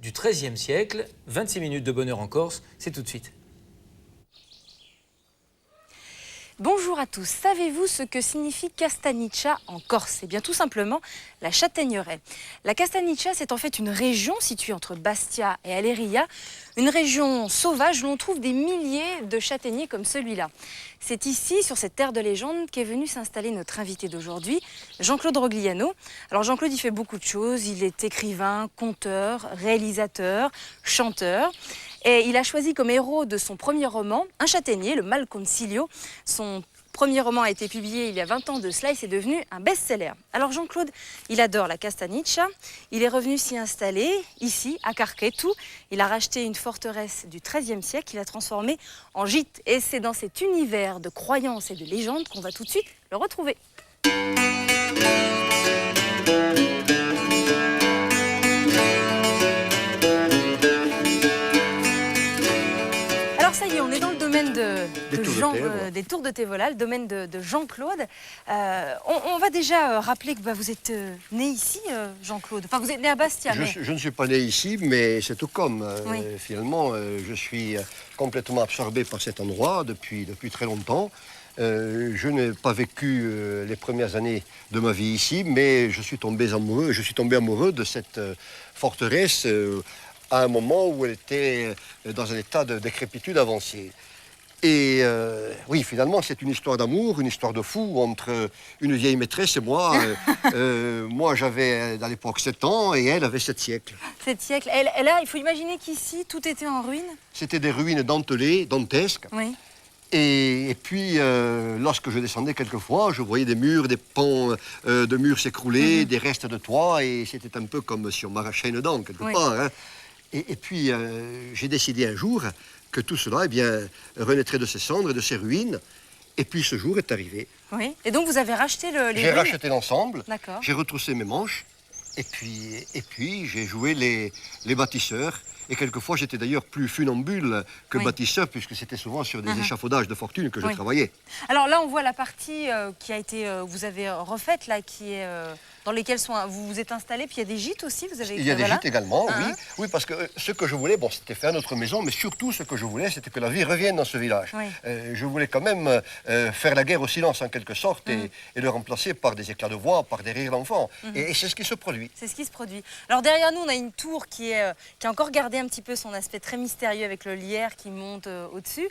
du XIIIe siècle. 26 minutes de bonheur en Corse, c'est tout de suite. Bonjour à tous. Savez-vous ce que signifie Castagniccia en Corse? Eh bien tout simplement la châtaigneraie. La Castagniccia, c'est en fait une région située entre Bastia et Aléria, une région sauvage où l'on trouve des milliers de châtaigniers comme celui-là. C'est ici, sur cette terre de légende, qu'est venu s'installer notre invité d'aujourd'hui, Jean-Claude Rogliano. Alors Jean-Claude, il fait beaucoup de choses. Il est écrivain, conteur, réalisateur, chanteur. Et il a choisi comme héros de son premier roman un châtaignier, le Malconsiglio. Son premier roman a été publié il y a 20 ans de cela et c'est devenu un best-seller. Alors Jean-Claude, il adore la Castagniccia. Il est revenu s'y installer, ici, à Carquetu. Il a racheté une forteresse du XIIIe siècle qu'il a transformée en gîte. Et c'est dans cet univers de croyances et de légendes qu'on va tout de suite le retrouver. Ça y est, on est dans le domaine des Tours de Tévola, le domaine de Jean-Claude. On va déjà rappeler que vous êtes né ici, Jean-Claude. Enfin, vous êtes né à Bastia. Je ne suis pas né ici, mais c'est tout comme. Oui. Finalement, je suis complètement absorbé par cet endroit depuis très longtemps. Je n'ai pas vécu les premières années de ma vie ici, mais je suis tombé amoureux de cette forteresse à un moment où elle était dans un état de décrépitude avancée. Et oui, finalement, c'est une histoire d'amour, une histoire de fou entre une vieille maîtresse et moi. Moi, j'avais à l'époque 7 ans et elle avait 7 siècles. 7 siècles. Il faut imaginer qu'ici, tout était en ruine. C'était des ruines dentelées, dantesques. Oui. Et puis, lorsque je descendais quelquefois, je voyais des murs, des pans de murs s'écrouler, des restes de toits, et c'était un peu comme si on m'arrachait une dent, quelque part. Hein. Et puis, j'ai décidé un jour que tout cela, renaîtrait de ses cendres et de ses ruines. Et puis, ce jour est arrivé. Oui. Et donc, vous avez racheté les ruines? J'ai racheté l'ensemble. D'accord. J'ai retroussé mes manches. Et puis j'ai joué les bâtisseurs. Et quelquefois, j'étais d'ailleurs plus funambule que bâtisseur, puisque c'était souvent sur des échafaudages de fortune que je travaillais. Alors là, on voit la partie qui a été, vous avez refaite, là, qui est dans lesquelles vous vous êtes installé. Puis il y a des gîtes aussi, vous avez. Il y a des gîtes également, oui. Oui, parce que ce que je voulais, bon, c'était faire notre maison, mais surtout ce que je voulais, c'était que la vie revienne dans ce village. Oui. Je voulais quand même faire la guerre au silence, en quelque sorte, et le remplacer par des éclats de voix, par des rires d'enfants. Et c'est ce qui se produit. C'est ce qui se produit. Alors derrière nous, on a une tour qui a encore gardé un petit peu son aspect très mystérieux avec le lierre qui monte au-dessus.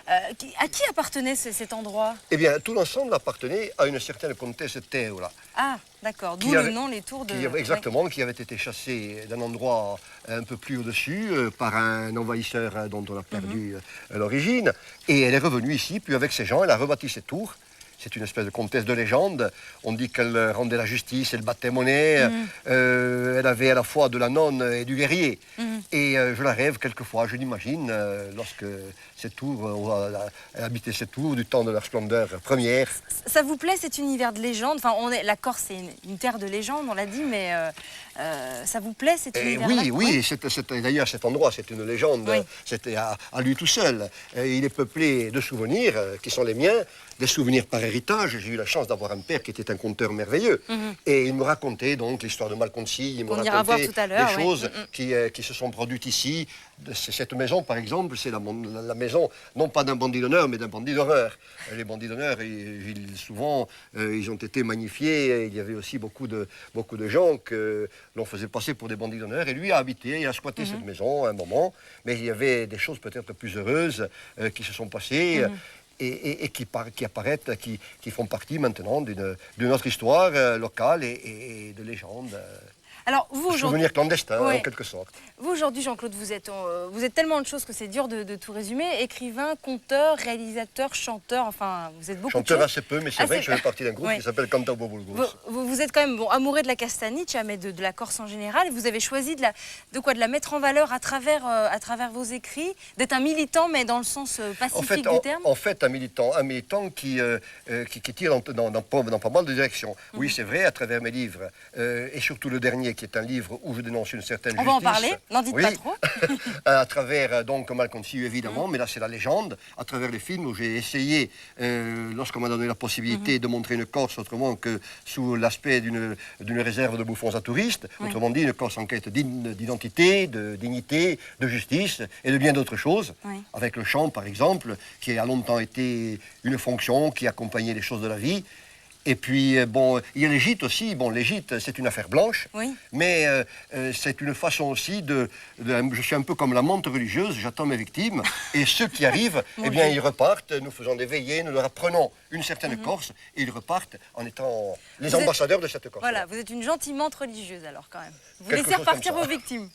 À qui appartenait cet endroit? Eh bien, tout l'ensemble appartenait à une certaine comtesse Théola. Ah, d'accord. D'où le nom, les tours de... Exactement, qui avait été chassée d'un endroit un peu plus au-dessus par un envahisseur dont on a perdu l'origine. Et elle est revenue ici, puis avec ses gens, elle a rebâti cette tour. C'est une espèce de comtesse de légende. On dit qu'elle rendait la justice, elle battait monnaie. Elle avait à la fois de la nonne et du guerrier. Et je la rêve quelquefois, je l'imagine, lorsque cette tour, elle habitait cette tour du temps de leur splendeur première. Ça vous plaît cet univers de légende? Enfin, la Corse, c'est une terre de légende, on l'a dit, mais ça vous plaît cet univers-là? Oui. D'ailleurs, cet endroit, c'est une légende. C'était à lui tout seul. Il est peuplé de souvenirs qui sont les miens, des souvenirs par héritage. J'ai eu la chance d'avoir un père qui était un conteur merveilleux. Et il me racontait donc l'histoire de Malconsiglio. Il me racontait des choses qui se sont produites ici. Cette maison, par exemple, c'est la maison, non pas d'un bandit d'honneur, mais d'un bandit d'horreur. Les bandits d'honneur, souvent, ils ont été magnifiés. Il y avait aussi beaucoup de gens que l'on faisait passer pour des bandits d'honneur. Et lui a habité, il a squatté cette maison à un moment. Mais il y avait des choses peut-être plus heureuses qui se sont passées. Et qui apparaissent, qui font partie maintenant d'une autre histoire locale et de légende. Alors, vous aujourd'hui, souvenir clandestin, en quelque sorte. Vous aujourd'hui, Jean-Claude, vous êtes tellement de choses que c'est dur de tout résumer. Écrivain, conteur, réalisateur, chanteur, enfin, vous êtes beaucoup de choses. Chanteur assez peu, mais c'est vrai que je fais partie d'un groupe qui s'appelle Cantabo Bulgos. Vous êtes quand même amoureux de la Castagniccia, mais de la Corse en général. Et vous avez choisi de la mettre en valeur à travers vos écrits, d'être un militant, mais dans le sens pacifique du terme. En fait, un militant qui tire dans pas mal de directions. Oui, c'est vrai, à travers mes livres, et surtout le dernier Guerrier, qui est un livre où je dénonce une certaine On justice. va en parler, n'en dites Oui. pas trop. À travers donc Malcolm Sioux évidemment, mais là c'est la légende, à travers les films où j'ai essayé, lorsqu'on m'a donné la possibilité de montrer une Corse autrement que sous l'aspect d'une réserve de bouffons à touristes, autrement dit une Corse en quête d'identité, de dignité, de justice et de bien d'autres choses, avec le chant par exemple, qui a longtemps été une fonction qui accompagnait les choses de la vie. Et puis, bon, il y a les gîtes aussi. Bon, les gîtes, c'est une affaire blanche, mais c'est une façon aussi je suis un peu comme la menthe religieuse, j'attends mes victimes, et ceux qui arrivent, eh bien, ils repartent, nous faisons des veillées, nous leur apprenons une certaine Corse, et ils repartent en étant les ambassadeurs de cette Corse. Voilà, vous êtes une gentille menthe religieuse alors quand même. Vous Quelque laissez chose repartir comme ça. vos victimes.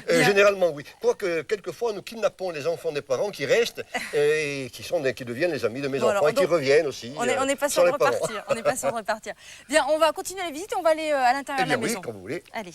Généralement, oui. Quoique, quelquefois, nous kidnappons les enfants des parents qui restent et qui deviennent les amis de mes enfants alors, et qui donc, reviennent aussi. On n'est pas sûr sans de les parents. repartir. On n'est pas sûr de repartir. Bien, on va continuer la visite et on va aller à l'intérieur de la Eh bien oui, maison. quand vous voulez. Allez.